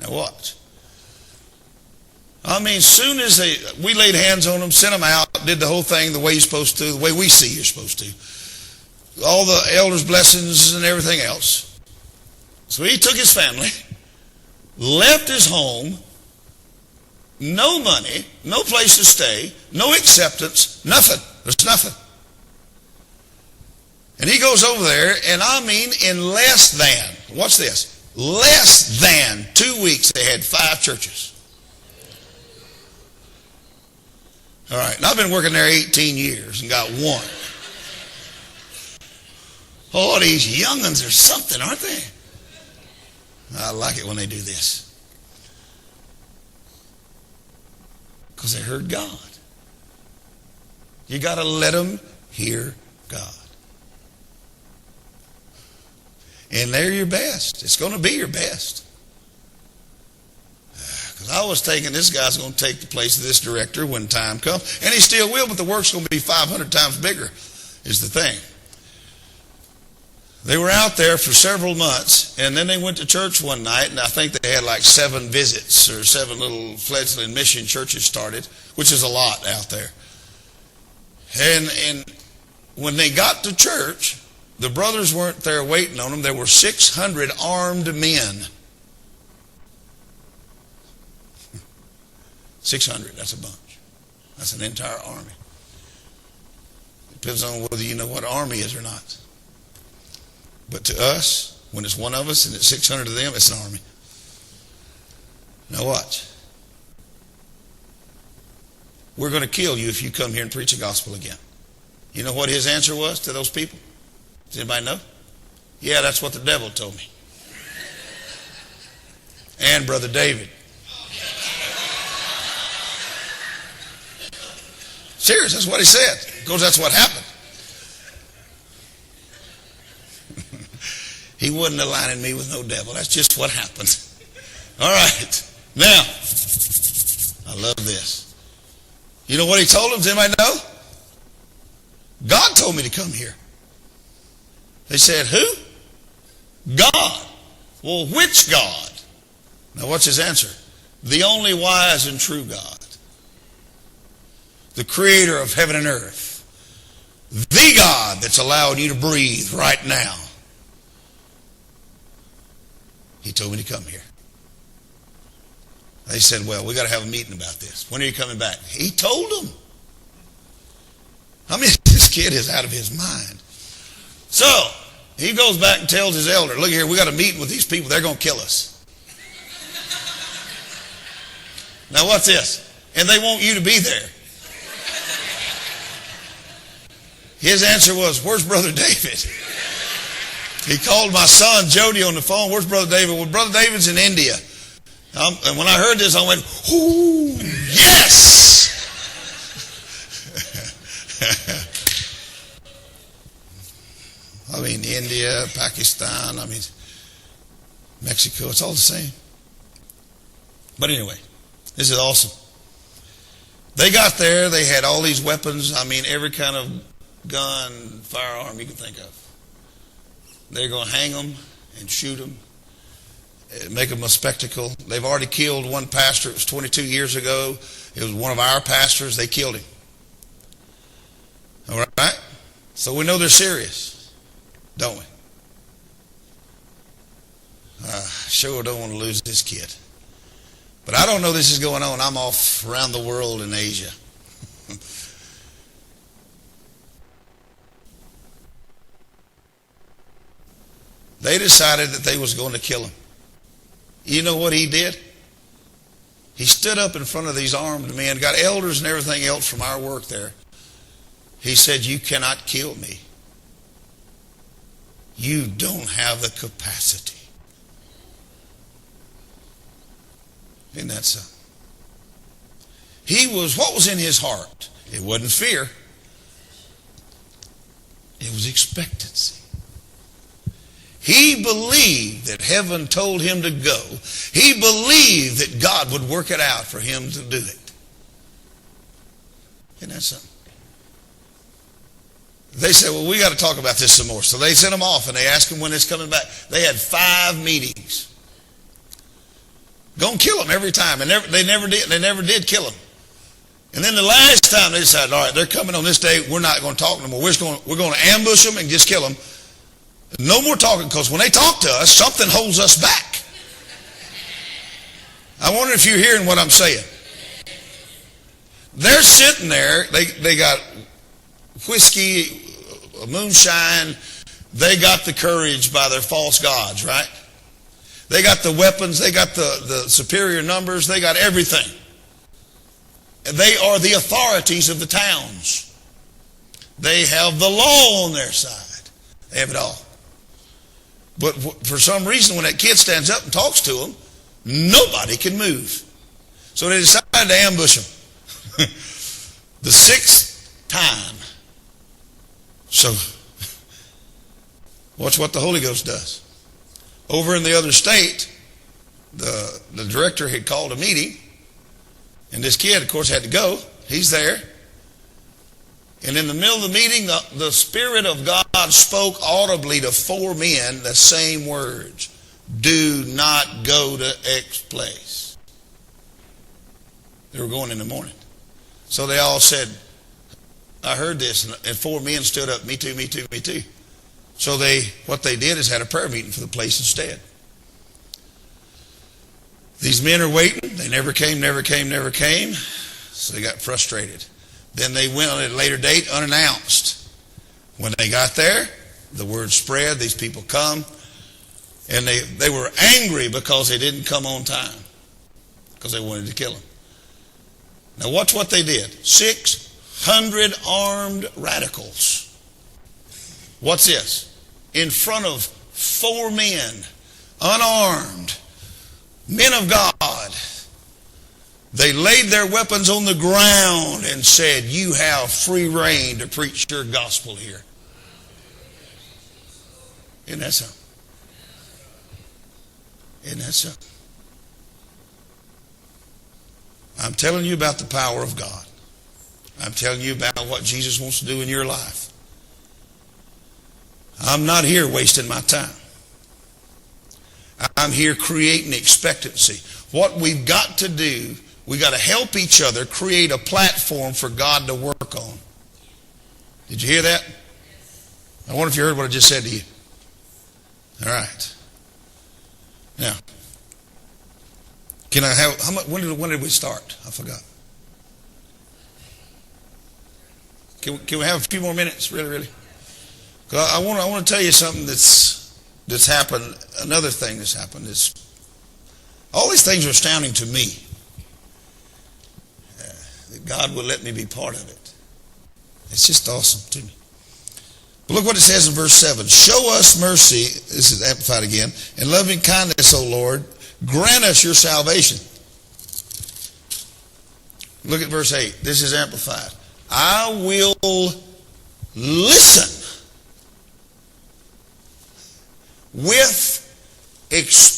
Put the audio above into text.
Now watch. I mean, soon as we laid hands on them, sent them out, did the whole thing the way you're supposed to, the way we see you're supposed to. All the elders' blessings and everything else. So he took his family, left his home, no money, no place to stay, no acceptance, nothing. There's nothing. And he goes over there, and I mean in less than, watch this, less than 2 weeks they had 5 churches. All right, and I've been working there 18 years and got 1. Oh, these young'uns are something, aren't they? I like it when they do this. Because they heard God. You got to let them hear God. And they're your best. It's going to be your best. Because I was thinking this guy's going to take the place of this director when time comes. And he still will, but the work's going to be 500 times bigger is the thing. They were out there for several months, and then they went to church one night, and I think they had like 7 visits or 7 little fledgling mission churches started, which is a lot out there. And when they got to church, the brothers weren't there waiting on them. There were 600 armed men. 600, that's a bunch. That's an entire army. Depends on whether you know what army is or not. But to us, when it's one of us and it's 600 of them, it's an army. Now watch. We're going to kill you if you come here and preach the gospel again. You know what his answer was to those people? Does anybody know? Yeah, that's what the devil told me. And Brother David. Serious, that's what he said. Because that's what happened. He wasn't aligning me with no devil. That's just what happened. All right. Now, I love this. You know what he told them? Does anybody know? God told me to come here. They said, who? God. Well, which God? Now, what's his answer? The only wise and true God. The creator of heaven and earth. The God that's allowed you to breathe right now. He told me to come here. They said, well, we got to have a meeting about this. When are you coming back? He told them. I mean, this kid is out of his mind. So, he goes back and tells his elder, look here, we got a meeting with these people. They're going to kill us. Now, what's this? And they want you to be there. His answer was, where's Brother David? He called my son Jody on the phone. Where's Brother David? Well, Brother David's in India. And when I heard this, I went, ooh, yes! I mean, India, Pakistan, I mean, Mexico, it's all the same. But anyway, this is awesome. They got there, they had all these weapons, I mean, every kind of gun, firearm you can think of. They're going to hang them and shoot them, make them a spectacle. They've already killed one pastor. It was 22 years ago. It was one of our pastors. They killed him. All right? So we know they're serious, don't we? Sure don't want to lose this kid. But I don't know this is going on. I'm off around the world in Asia. They decided that they was going to kill him. You know what he did? He stood up in front of these armed men, got elders and everything else from our work there. He said, you cannot kill me. You don't have the capacity. Isn't that so? What was in his heart? It wasn't fear. It was expectancy. He believed that heaven told him to go. He believed that God would work it out for him to do it. Isn't that something? They said, well, we got to talk about this some more. So they sent him off and they asked him when it's coming back. They had 5 meetings. Gonna kill them every time. And they never did kill them. And then the last time they decided, all right, they're coming on this day, we're not going to talk no more. We're going to ambush them and just kill them. No more talking, because when they talk to us, something holds us back. I wonder if you're hearing what I'm saying. They're sitting there. They got whiskey, moonshine. They got the courage by their false gods, right? They got the weapons. They got the superior numbers. They got everything. They are the authorities of the towns. They have the law on their side. They have it all. But for some reason, when that kid stands up and talks to them, nobody can move. So they decided to ambush him. The sixth time. So, watch what the Holy Ghost does. Over in the other state, the director had called a meeting, and this kid, of course, had to go. He's there. And in the middle of the meeting, the Spirit of God spoke audibly to four men the same words. Do not go to X place. They were going in the morning. So they all said, I heard this. And four men stood up, me too, me too, me too. So what they did is had a prayer meeting for the place instead. These men are waiting. They never came. So they got frustrated. Then they went on at a later date unannounced. When they got there, the word spread. These people come. And they were angry because they didn't come on time. Because they wanted to kill them. Now watch what they did. 600 armed radicals. What's this? In front of four men, unarmed, men of God, they laid their weapons on the ground and said, you have free reign to preach your gospel here. Isn't that so? Isn't that so? I'm telling you about the power of God. I'm telling you about what Jesus wants to do in your life. I'm not here wasting my time. I'm here creating expectancy. What we've got to do, we've got to help each other create a platform for God to work on. Did you hear that? I wonder if you heard what I just said to you. All right. Now, can I have, how much, when did we start? I forgot. Can we have a few more minutes? Really? I want to tell you something that's happened. Another thing that's happened is all these things are astounding to me. That God will let me be part of it. It's just awesome to me. But look what it says in verse 7. Show us mercy, this is amplified again, and loving kindness, O Lord. Grant us your salvation. Look at verse 8. This is amplified. I will listen with expectancy